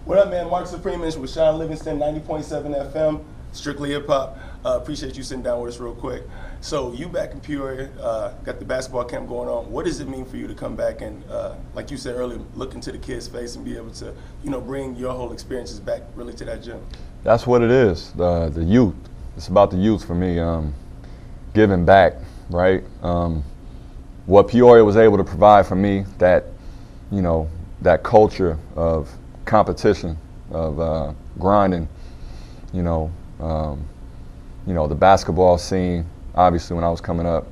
What up, man? Mark Supremeish with Shaun Livingston, 90.7 FM, strictly hip hop. Appreciate you sitting down with us real quick. So you back in Peoria, got the basketball camp going on. What does it mean for you to come back and, like you said earlier, look into the kids' face and be able to, bring your whole experiences back really to that gym? That's what it is. The youth. It's about the youth for me. Giving back, right? What Peoria was able to provide for me, that culture of competition, of grinding, the basketball scene. Obviously, when I was coming up,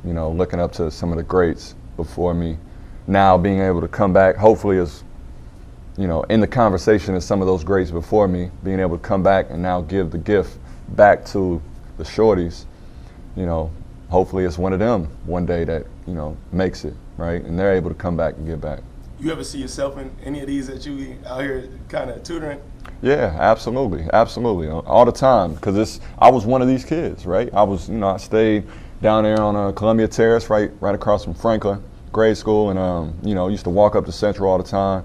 looking up to some of the greats before me. Now being able to come back, hopefully, as in the conversation as some of those greats before me, being able to come back and now give the gift back to the shorties. Hopefully, it's one of them one day that makes it, right, and they're able to come back and give back. You ever see yourself in any of these that you out here kind of tutoring? Yeah, absolutely, all the time. Because I was one of these kids, right? I was, I stayed down there on Columbia Terrace, right across from Franklin grade school, and used to walk up to Central all the time.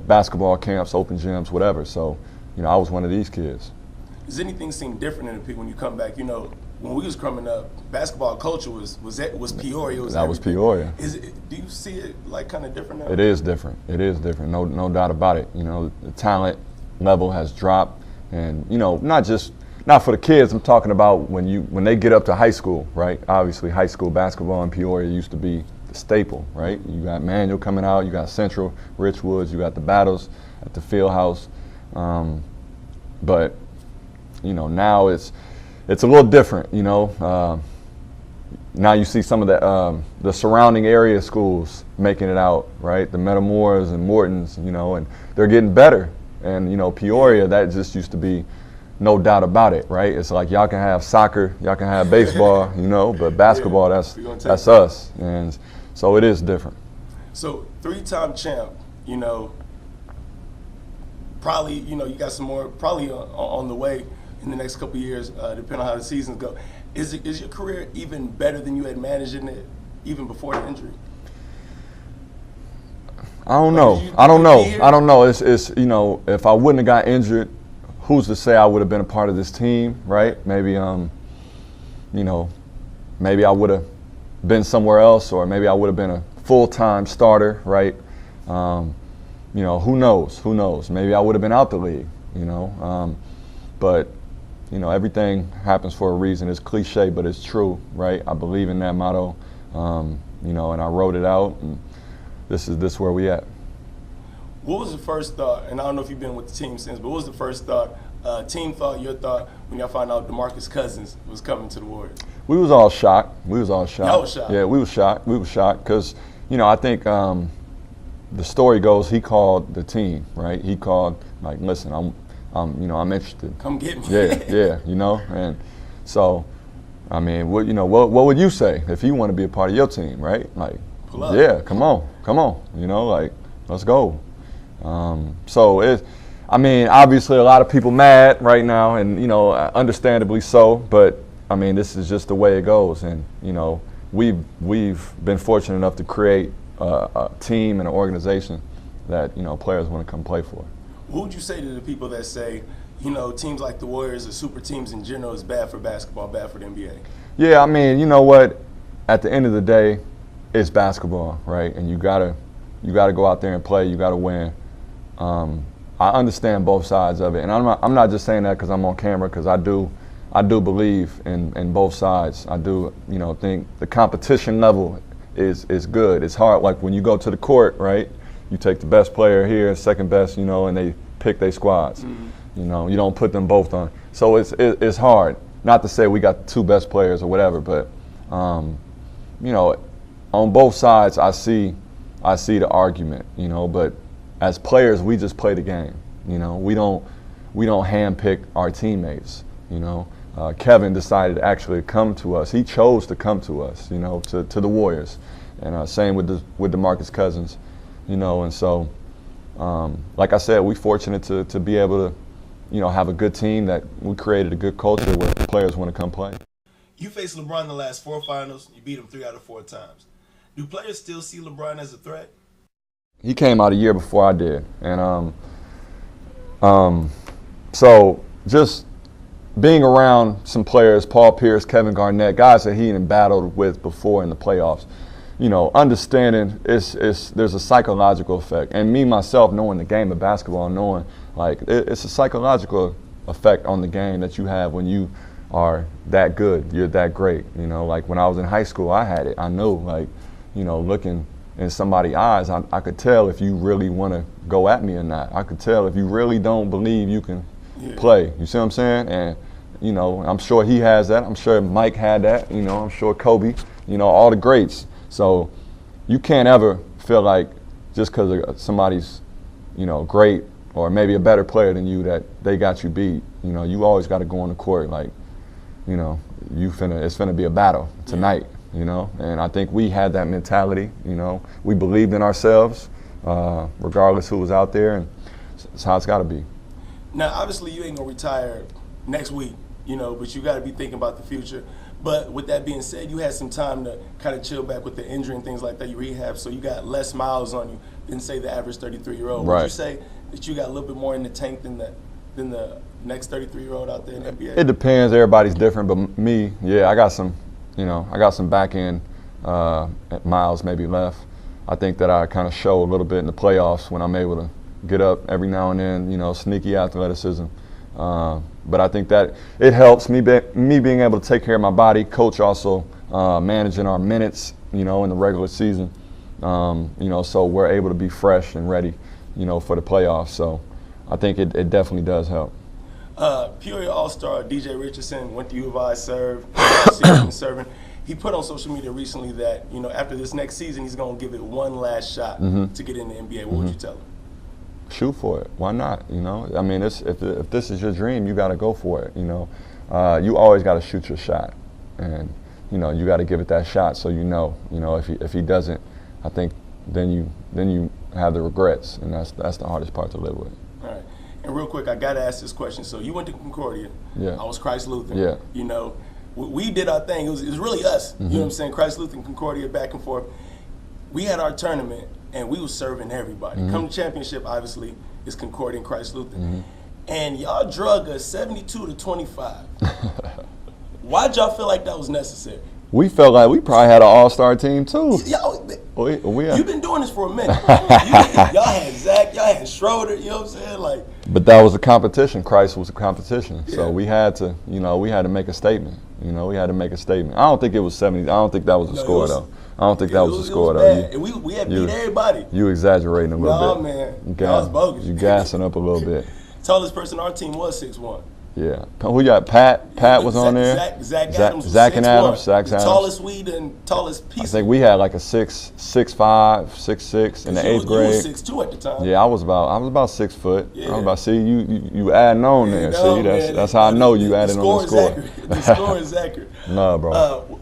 Basketball camps, open gyms, whatever. So, I was one of these kids. Does anything seem different in the people when you come back? When we was coming up, basketball culture was Peoria. That was Peoria. Do you see it like kind of different now? It is different. No doubt about it. The talent level has dropped, and not for the kids. I'm talking about when they get up to high school, right? Obviously, high school basketball in Peoria used to be the staple, right? You got Manual coming out, you got Central, Richwoods, you got the battles at the field house, but now it's a little different, now you see some of the surrounding area schools making it out, right? The Metamores and Mortons, and they're getting better. And, Peoria, that just used to be no doubt about it, right? It's like y'all can have soccer, y'all can have baseball, but basketball, that's us. And so it is different. So 3-time champ, probably, you got some more probably on the way in the next couple of years, depending on how the seasons go. Is your career even better than you had managed in it even before the injury? I don't know. It's if I wouldn't have got injured, who's to say I would have been a part of this team, right? Maybe maybe I would have been somewhere else, or maybe I would have been a full-time starter, right? Who knows? Maybe I would have been out the league, but everything happens for a reason. It's cliche, but it's true, right? I believe in that motto, and I wrote it out, and this is where we at. What was the first thought, and I don't know if you've been with the team since, but what was the first thought, team thought, your thought, when y'all found out DeMarcus Cousins was coming to the Warriors? We was all shocked. Y'all was shocked? Yeah, we was shocked. Because, I think the story goes he called the team, right? He called, like, listen, I'm interested. Come get me. Yeah, and so, I mean, what would you say if you want to be a part of your team, right? Like, yeah, come on, let's go. So obviously a lot of people mad right now, and understandably so, but I mean, this is just the way it goes, and we've been fortunate enough to create a team and an organization that players want to come play for. What would you say to the people that say, teams like the Warriors or super teams in general is bad for basketball, bad for the NBA? Yeah, I mean, you know what? At the end of the day, it's basketball, right? And you gotta go out there and play. You gotta win. I understand both sides of it, and I'm not just saying that because I'm on camera. Because I do believe in both sides. I do, think the competition level is good. It's hard. Like when you go to the court, right? You take the best player here, second best, and they pick their squads. Mm-hmm. You don't put them both on. So it's hard. Not to say we got the two best players or whatever, but on both sides, I see the argument. But as players, we just play the game. We don't handpick our teammates. Kevin decided to actually come to us. He chose to come to us. To the Warriors, and same with DeMarcus Cousins. And so, like I said, we're fortunate to be able to, have a good team, that we created a good culture where players want to come play. You faced LeBron in the last 4 finals. You beat him 3 out of 4 times. Do players still see LeBron as a threat? he came out a year before I did, and so just being around some players, Paul Pierce, Kevin Garnett, guys that he had battled with before in the playoffs, you know, understanding there's a psychological effect. And me, myself, knowing the game of basketball, knowing, like, it's a psychological effect on the game that you have when you are that good, you're that great. You know, like when I was in high school, I had it. I knew, like, you know, looking in somebody's eyes, I could tell if you really want to go at me or not. I could tell if you really don't believe you can play. You see what I'm saying? And, you know, I'm sure he has that. I'm sure Mike had that. You know, I'm sure Kobe, you know, all the greats. So you can't ever feel like just because somebody's, you know, great or maybe a better player than you that they got you beat. You know, you always got to go on the court like, you know, it's finna be a battle tonight, you know. And I think we had that mentality, you know. We believed in ourselves, regardless who was out there, and that's how it's got to be. Now, obviously, you ain't gonna retire next week, you know, but you got to be thinking about the future. But with that being said, you had some time to kind of chill back with the injury and things like that. You rehab, so you got less miles on you than, say, the average 33-year-old. Right. Would you say that you got a little bit more in the tank than the next 33-year-old out there in the NBA? It depends. Everybody's different, but me, yeah, I got some, you know, I got some back end miles maybe left. I think that I kind of show a little bit in the playoffs when I'm able to get up every now and then, you know, sneaky athleticism. But I think that it helps me being able to take care of my body. Coach also managing our minutes, you know, in the regular season, you know, so we're able to be fresh and ready, you know, for the playoffs. So I think it definitely does help. Peoria All-Star DJ Richardson went to U of I, served, serving. He put on social media recently that, you know, after this next season, he's going to give it one last shot to get in the NBA. What would you tell him? Shoot for it. Why not? You know, I mean, if this is your dream, you got to go for it. You know, you always got to shoot your shot, and you know, you got to give it that shot. So you know, if he doesn't, I think then you have the regrets, and that's the hardest part to live with. All right. And real quick, I got to ask this question. So you went to Concordia. Yeah. I was Christ Lutheran. Yeah. You know, we did our thing. It was really us. You know what I'm saying? Christ Lutheran, Concordia, back and forth. We had our tournament, and we was serving everybody. Come to championship, obviously, is Concordia and Christ Lutheran. And y'all drug us 72-25. Why'd y'all feel like that was necessary? We felt like we probably had an all-star team too. You've been doing this for a minute. Y'all had Zach, y'all had Schroeder, you know what I'm saying? Like, but that was a competition. Christ was a competition. So we had to, you know, make a statement. You know, we had to make a statement. I don't think it was 70. I don't think that was the score, though. I don't think that was the score, though. And we had beat everybody. You exaggerating a little bit. No, man. That was bogus. You gassing up a little bit. Tallest person on our team was 6'1". Yeah. Who got Pat? Pat was on there. Zach Adams was Zach and Adams. Zach Adams. Tallest weed and tallest piece. I think we had like a 6'5", 6'6" in the 8th grade. You were 6'2" at the time. Yeah, I was about 6 foot. Yeah. I was about, see, you adding on there. See, that's how I know you added on the score. The score is accurate. No, bro.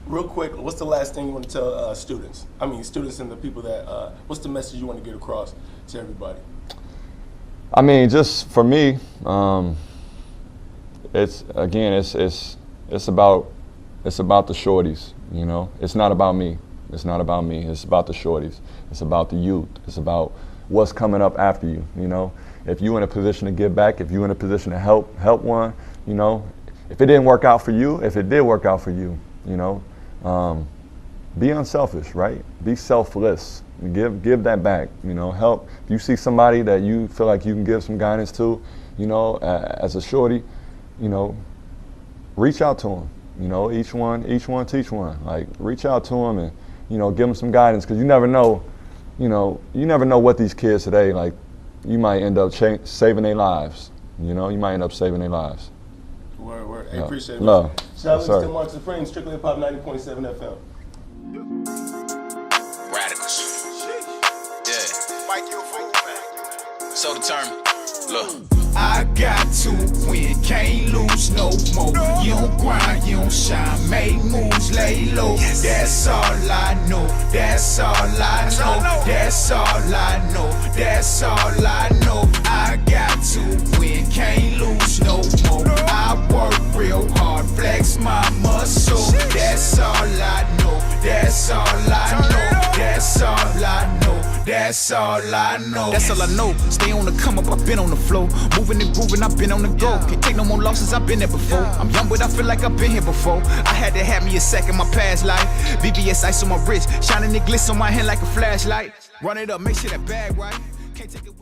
Real quick, what's the last thing you want to tell students? I mean, students and the people that, what's the message you want to get across to everybody? I mean, just for me, it's about the shorties, you know. It's not about me. It's not about me. It's about the shorties. It's about the youth. It's about what's coming up after you, you know. If you're in a position to give back, if you're in a position to help one, you know, if it didn't work out for you, if it did work out for you, you know, be unselfish, right? Be selfless. Give that back, you know, help. If you see somebody that you feel like you can give some guidance to, you know, as a shorty, you know, reach out to them. You know, each one teach one. Like, reach out to them and, you know, give them some guidance, because you never know, you know what these kids today, like, you might end up saving their lives. You know, you might end up saving their lives. Word. I appreciate it. Love. Shaun Livingston, DeMarcus Supreme, Strictly Hip Hop 90.7 FM. Radicals. Yeah. Mike, you a fool, man. So determined. Look. I got to win, can't lose no more. You don't grind, you don't shine, make moves, lay low. That's all I know, that's all I know, that's all I know, that's all I know. I got to win, can't lose no more. I work real hard, flex my muscle. That's all I know, that's all I know, that's all I know. That's all I know. That's all I know. Stay on the come up, I've been on the flow. Moving and grooving, I've been on the go. Can't take no more losses, I've been there before. I'm young, but I feel like I've been here before. I had to have me a second, my past life. VVS ice on my wrist, shining the glitz on my hand like a flashlight. Run it up, make sure that bag right. Can't take it with